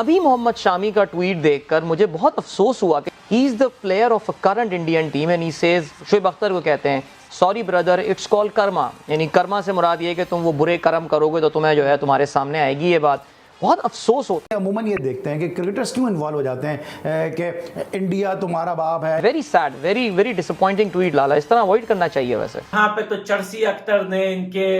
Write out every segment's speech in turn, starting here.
अभी मोहम्मद शामी का ट्वीट देखकर मुझे बहुत अफसोस हुआ कि he is the player of a current Indian team and he says, Shoaib Akhtar को कहते हैं sorry brother it's called Karma, यानी कर्मा से मुराद ये कि तुम वो बुरे कर्म करोगे तो तुम्हें जो है तुम्हारे सामने आएगी ये बात। बहुत अफसोस होता है। अमूमन ये देखते हैं कि क्रिकेटर्स क्यों इन्वॉल्व हो जाते हैं कि इंडिया तुम्हारा बाप है। Very sad, very very disappointing tweet लाला, इस तरह अवॉइड करना चाहिए। वैसे यहाँ पे तो चर्सी अख्तर ने, इनके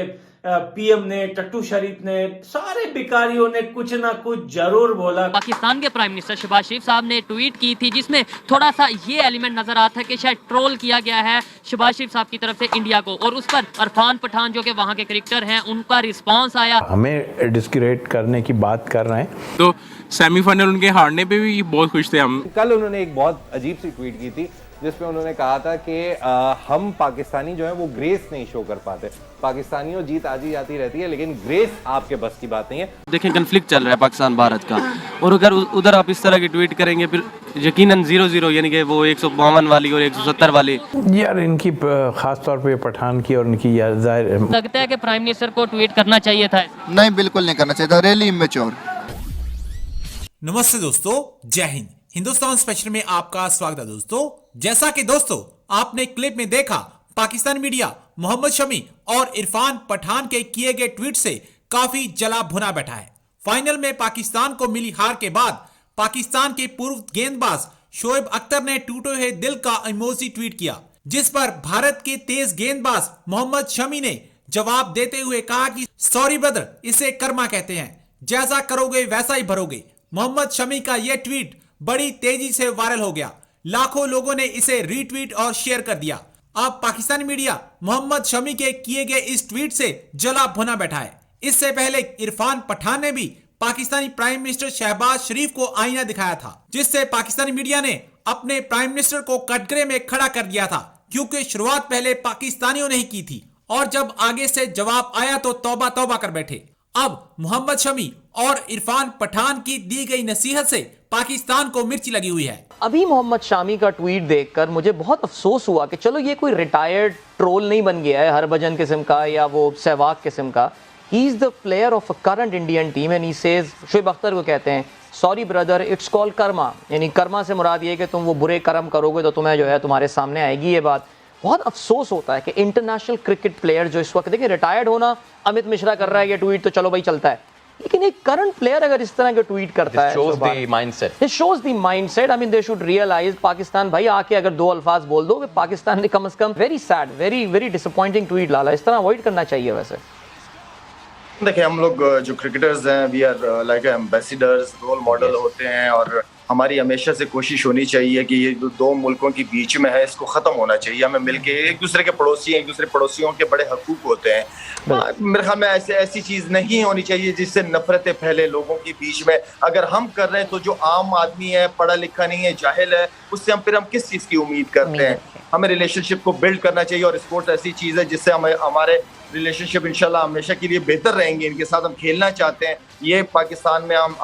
पीएम ने, टट्टू शरीफ ने, सारे भिखारियों ने कुछ ना कुछ जरूर बोला। पाकिस्तान के प्राइम मिनिस्टर शहबाज शरीफ साहब ने ट्वीट की थी जिसमें थोड़ा सा ये एलिमेंट नजर आता है कि शायद ट्रोल किया गया है शहबाज शरीफ साहब की तरफ से इंडिया को, और उस पर इरफान पठान जो कि वहाँ के क्रिकेटर हैं उनका रिस्पांस आया। हमें डिस्क्रेडिट करने की बात कर रहे हैं तो सेमीफाइनल उनके हारने पे भी बहुत खुश थे हम। कल उन्होंने एक बहुत अजीब सी ट्वीट की थी जिसपे उन्होंने कहा था कि हम पाकिस्तानी जो है वो ग्रेस नहीं शो कर पाते। पाकिस्तानियों जीत आती जाती रहती है लेकिन ग्रेस आपके बस की बात नहीं है। देखें कंफ्लिक्ट चल रहा है पाकिस्तान भारत का, और अगर उधर आप इस तरह की ट्वीट करेंगे फिर यकीनन 0-0 यानी कि वो 152 वाली और 170 वाली। यार इनकी खास तौर पे पठान की और इनकी जाहिर लगता है कि प्राइम मिनिस्टर को ट्वीट करना चाहिए था। नहीं, बिल्कुल नहीं करना चाहिए था, रियली इमेच्योर। नमस्ते दोस्तों, जय हिंद। हिंदुस्तान स्पेशल में आपका स्वागत है दोस्तों। जैसा कि दोस्तों आपने क्लिप में देखा, पाकिस्तान मीडिया मोहम्मद शमी और इरफान पठान के किए गए ट्वीट से काफी जला भुना बैठा है। फाइनल में पाकिस्तान को मिली हार के बाद पाकिस्तान के पूर्व गेंदबाज शोएब अख्तर ने टूटे हुए दिल का इमोजी ट्वीट किया, जिस पर भारत के तेज गेंदबाज मोहम्मद शमी ने जवाब देते हुए कहा कि सॉरी ब्रदर, इसे कर्मा कहते हैं, जैसा करोगे वैसा ही भरोगे। मोहम्मद शमी का यह ट्वीट बड़ी तेजी से वायरल हो गया, लाखों लोगों ने इसे रीट्वीट और शेयर कर दिया। अब पाकिस्तानी मीडिया मोहम्मद शमी के किए गए इस ट्वीट से जला भुना बैठा है। इससे पहले इरफान पठान ने भी पाकिस्तानी प्राइम मिनिस्टर शहबाज शरीफ को आईना दिखाया था, जिससे पाकिस्तानी मीडिया ने अपने प्राइम मिनिस्टर को कटघरे में खड़ा कर दिया था, क्योंकि शुरुआत पहले पाकिस्तानियों ने ही की थी और जब आगे से जवाब आया तो तौबा तौबा कर बैठे। अब मोहम्मद शमी और इरफान पठान की दी गई नसीहत से पाकिस्तान को मिर्ची लगी हुई है। अभी मोहम्मद शामी का ट्वीट देखकर मुझे बहुत अफसोस हुआ कि चलो ये कोई रिटायर्ड ट्रोल नहीं बन गया है हरभजन किस्म का या वो सहवाग किस्म का। He is the player of a current Indian team and he says, Shoaib Akhtar को कहते हैं sorry brother it's called Karma, यानी कर्मा से मुराद ये कि तुम वो बुरे कर्म करोगे तो तुम्हें जो है तुम्हारे सामने आएगी ये बात। बहुत अफसोस होता है कि इंटरनेशनल क्रिकेट प्लेयर जो इस वक्त देखिए रिटायर्ड होना, अमित मिश्रा कर रहा है ये ट्वीट तो चलो भाई चलता है, लेकिन एक करंट प्लेयर अगर इस तरह के ट्वीट करता है, shows the mindset. I mean they should realise Pakistan भाई आके अगर दो अल्फाज बोल दो कि पाकिस्तान ने कम से कम। Very sad, very very disappointing tweet लाला, इस तरह अवॉइड करना चाहिए। वैसे देखिए हम लोग जो क्रिकेटर्स हैं we are like ambassadors, role model होते हैं और हमारी हमेशा से कोशिश होनी चाहिए कि ये दो मुल्कों के बीच में है इसको ख़त्म होना चाहिए। हमें मिलके एक दूसरे के पड़ोसी, एक दूसरे पड़ोसियों के बड़े हकूक़ होते हैं। मेरे ख्याल में ऐसी चीज़ नहीं होनी चाहिए जिससे नफरतें फैले लोगों के बीच में। अगर हम कर रहे हैं तो जो आम आदमी है, पढ़ा लिखा नहीं है, जाहिल है, उससे हम किस चीज़ की उम्मीद करते हैं। हमें रिलेशनशिप को बिल्ड करना चाहिए और स्पोर्ट्स ऐसी चीज़ है जिससे हमें हमारे रिलेशनशिप इंशाल्लाह हमेशा के लिए बेहतर रहेंगे। इनके साथ हम खेलना चाहते हैं, ये पाकिस्तान में हम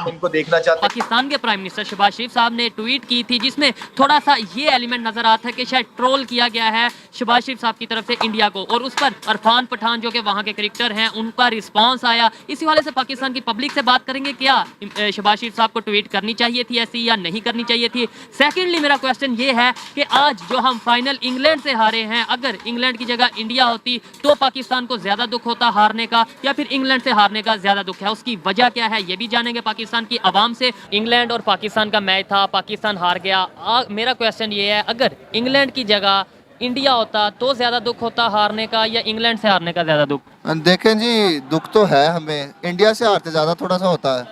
इनको देखना चाहते हैं। पाकिस्तान के प्राइम मिनिस्टर शहबाज शरीफ साहब ने ट्वीट की थी जिसमें थोड़ा सा ये एलिमेंट नजर आता है कि शायद ट्रोल किया गया है शहबाज शरीफ साहब की तरफ से इंडिया को, और उस पर इरफान पठान जो कि वहाँ के क्रिकेटर हैं उनका रिस्पांस आया। इसी वाले से पाकिस्तान की पब्लिक से बात करेंगे, क्या शहबाज शरीफ साहब को ट्वीट करनी चाहिए थी ऐसी या नहीं करनी चाहिए थी। सेकेंडली मेरा क्वेश्चन ये है कि आज जो हम फाइनल इंग्लैंड से हारे हैं, अगर इंग्लैंड की जगह इंडिया होती तो पाकिस्तान को ज्यादा दुख होता हारने का या फिर इंग्लैंड से हारने का ज्यादा दुख है, उसकी वजह क्या है ये भी जानेंगे पाकिस्तान की आवाम से। इंग्लैंड और पाकिस्तान का मैच था, पाकिस्तान हार गया। मेरा क्वेश्चन ये है, अगर इंग्लैंड की जगह इंडिया होता तो ज्यादा दुख होता हारने का या इंग्लैंड से हारने का ज्यादा दुख? देखें जी, दुख तो है हमें, इंडिया से हारते ज्यादा थोड़ा सा होता है,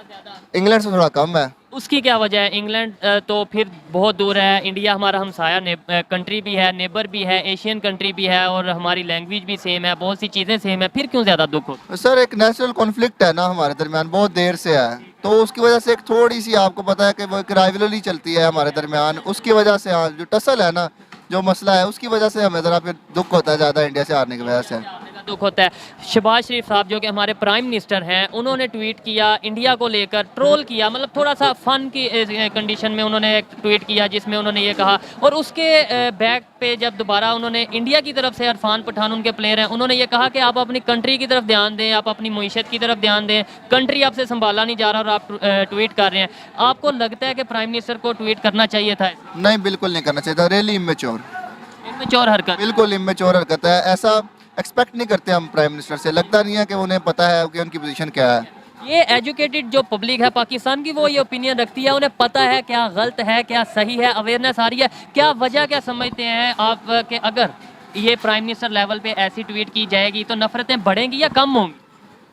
इंग्लैंड से थोड़ा कम है। उसकी क्या वजह है? इंग्लैंड तो फिर बहुत दूर है, इंडिया हमारा हमसाया कंट्री भी है, नेबर भी है, एशियन कंट्री भी है और हमारी लैंग्वेज भी सेम है, बहुत सी चीज़ें सेम है, फिर क्यों ज़्यादा दुख हो? सर एक नेचुरल कॉन्फ्लिक्ट है ना हमारे दरमियान, बहुत देर से है, तो उसकी वजह से एक थोड़ी सी आपको पता है कि वो एक राइवलरी चलती है हमारे दरमियान, उसकी वजह से हाँ जो टसल है ना, जो मसला है उसकी वजह से हमें ज़रा फिर दुख होता है ज़्यादा इंडिया से हारने की वजह से। दुख होता है। शहबाज शरीफ साहब जो कि हमारे प्राइम मिनिस्टर हैं, उन्होंने ट्वीट किया इंडिया को लेकर, ट्रोल किया, मतलब थोड़ा सा फन की कंडीशन में उन्होंने एक ट्वीट किया जिसमें उन्होंने ये कहा, और उसके बैक पे जब दोबारा उन्होंने इंडिया की तरफ से इरफान पठान उनके प्लेयर हैं, उन्होंने ये कहा कि आप अपनी कंट्री की तरफ ध्यान दें, आप अपनी मईशत की तरफ ध्यान दें, कंट्री आपसे संभाला नहीं जा रहा और आप ट्वीट कर रहे हैं। आपको लगता है कि प्राइम मिनिस्टर को ट्वीट करना चाहिए था? नहीं, बिल्कुल नहीं करना चाहिए था। रियली इमेच्योर हरकत, बिल्कुल इमेच्योर हरकत है। ऐसा एक्सपेक्ट नहीं करते हम प्राइम मिनिस्टर से। लगता नहीं है कि उन्हें पता है कि उनकी पोजीशन क्या है। ये एजुकेटेड जो पब्लिक है पाकिस्तान की, वो ये ओपिनियन रखती है, उन्हें पता है क्या गलत है क्या सही है, अवेयरनेस आ रही है। क्या वजह क्या समझते हैं आप कि अगर ये प्राइम मिनिस्टर लेवल पे ऐसी ट्वीट की जाएगी तो नफरतें बढ़ेंगी या कम होंगी?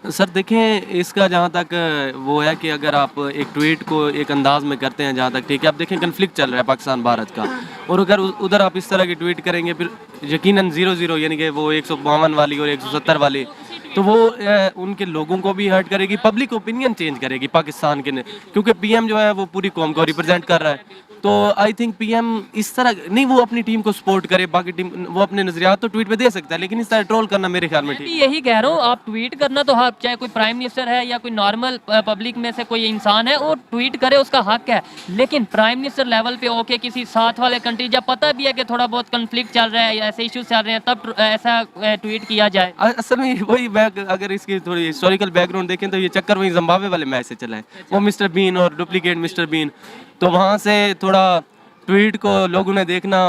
सर देखें, इसका जहाँ तक वो है कि अगर आप एक ट्वीट को एक अंदाज में करते हैं, जहाँ तक ठीक है, आप देखें कन्फ्लिक्ट चल रहा है पाकिस्तान भारत का, और अगर उधर आप इस तरह की ट्वीट करेंगे फिर यकीनन 0-0 यानी कि वो 152 वाली और 170 वाली, तो वो उनके लोगों को भी हर्ट करेगी, पब्लिक ओपिनियन चेंज करेगी पाकिस्तान के, क्योंकि पीएम जो है वो पूरी कौम को रिप्रेजेंट कर रहा है। तो आई थिंक पीएम इस तरह नहीं, वो अपनी टीम को सपोर्ट करे, बाकी टीम वो अपने नजरियात तो ट्वीट पे दे सकता है, लेकिन इस तरह ट्रोल करना मेरे ख्याल में ठीक है। यही कह रहा हूँ, आप ट्वीट करना तो हक, चाहे कोई प्राइम मिनिस्टर है या कोई नॉर्मल पब्लिक में से कोई इंसान है, वो ट्वीट करे, उसका हक है। लेकिन प्राइम मिनिस्टर लेवल पे होके किसी साथ वाले कंट्री, जब पता भी है कि थोड़ा बहुत कन्फ्लिक्ट चल रहा है या ऐसे इश्यूज चल रहे हैं, तब ऐसा ट्वीट किया जाए। असल में वही अगर इसकी थोड़ी हिस्टोरिकल बैकग्राउंड देखें तो ये चक्कर वही जिम्बाब्वे वाले मैच से चला है, वो मिस्टर बीन और डुप्लीकेट मिस्टर बीन, तो वहाँ से थोड़ा ट्वीट को लोगों ने देखना,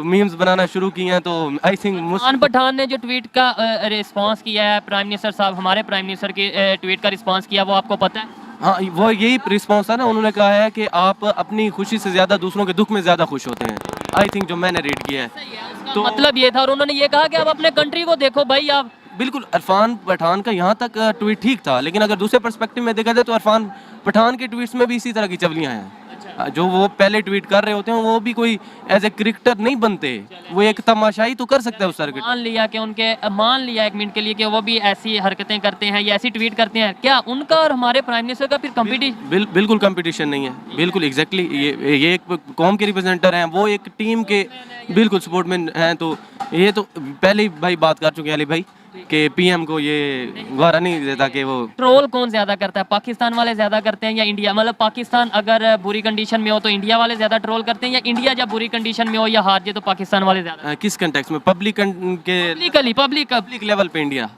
मीम्स बनाना शुरू किए हैं। तो आई थिंक इरफान पठान ने जो ट्वीट का रिस्पांस किया है, प्राइम मिनिस्टर साहब हमारे प्राइम मिनिस्टर के ट्वीट का रिस्पांस किया, वो आपको पता है? हाँ, वो यही रिस्पांस था ना, उन्होंने कहा है कि आप अपनी खुशी से ज़्यादा दूसरों के दुख में ज़्यादा खुश होते हैं। आई थिंक जो मैंने रीड किया है तो मतलब ये था, और उन्होंने ये कहा कि आप अपने कंट्री को देखो भाई। आप बिल्कुल, इरफान पठान का यहाँ तक ट्वीट ठीक था, लेकिन अगर दूसरे पर्सपेक्टिव में देखा जाए तो इरफान पठान के ट्वीट्स में भी इसी तरह की चवलियाँ हैं। जो वो पहले ट्वीट कर रहे होते हैं वो भी कोई एज ए क्रिकेटर नहीं बनते, वो एक तमाशाई तो कर सकता है उस सर्किट। मान लिया एक मिनट के लिए कि वो भी ऐसी हरकतें करते हैं या ऐसी ट्वीट करते हैं, क्या उनका और हमारे प्राइम मिनिस्टर का फिर कंपटीशन? बिल्कुल कंपटीशन नहीं है, बिल्कुल एग्जैक्टली। ये एक कौम के रिप्रेजेंटेटर हैं, वो एक टीम के बिल्कुल सपोर्ट में हैं। तो ये तो पहले ही भाई बात कर चुके हैं अली भाई कि पीएम को ये गवारा नहीं देता कि वो ट्रोल कौन ज्यादा करता है, पाकिस्तान वाले ज्यादा करते हैं या इंडिया? मतलब पाकिस्तान अगर बुरी कंडीशन में हो तो इंडिया वाले ज्यादा ट्रोल करते हैं, या इंडिया जब बुरी कंडीशन में हो या हार जाए तो पाकिस्तान वाले ज्यादा? किस कंटेक्स्ट में? पब्लिक लेवल पे इंडिया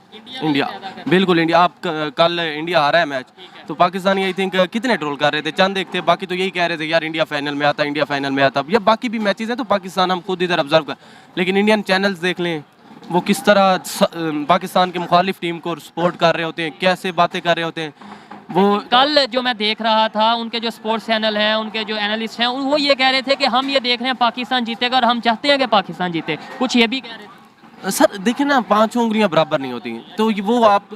बिल्कुल इंडिया। आप कल इंडिया हारा है मैच, तो पाकिस्तानी आई थिंक कितने ट्रोल कर रहे थे? चंद एक थे, बाकी तो यही कह रहे थे यार इंडिया फाइनल में आता। या बाकी भी मैचेस हैं तो पाकिस्तान हम खुद इधर ऑब्जर्व कर, लेकिन इंडियन चैनल्स देख लें वो किस तरह पाकिस्तान के मुखालिफ टीम को सपोर्ट कर रहे होते हैं, कैसे बातें कर रहे होते हैं। वो कल जो मैं देख रहा था, उनके जो स्पोर्ट्स चैनल हैं, उनके जो एनालिस्ट हैं, वो ये कह रहे थे कि हम ये देख रहे हैं पाकिस्तान जीतेगा और हम चाहते हैं कि पाकिस्तान जीते, कुछ ये भी कह रहे थे। सर देखिए ना, 5 उंगलियां बराबर नहीं होती, तो वो आप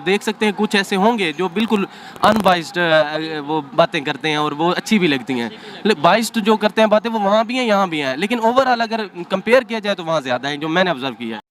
देख सकते हैं कुछ ऐसे होंगे जो बिल्कुल अनबाइस्ड वो बातें करते हैं और वो अच्छी भी लगती हैं। बाइस्ड जो करते हैं बातें वो वहाँ भी हैं यहाँ भी हैं, लेकिन ओवरऑल अगर कंपेयर किया जाए तो वहाँ ज़्यादा है जो मैंने ऑब्जर्व किया है।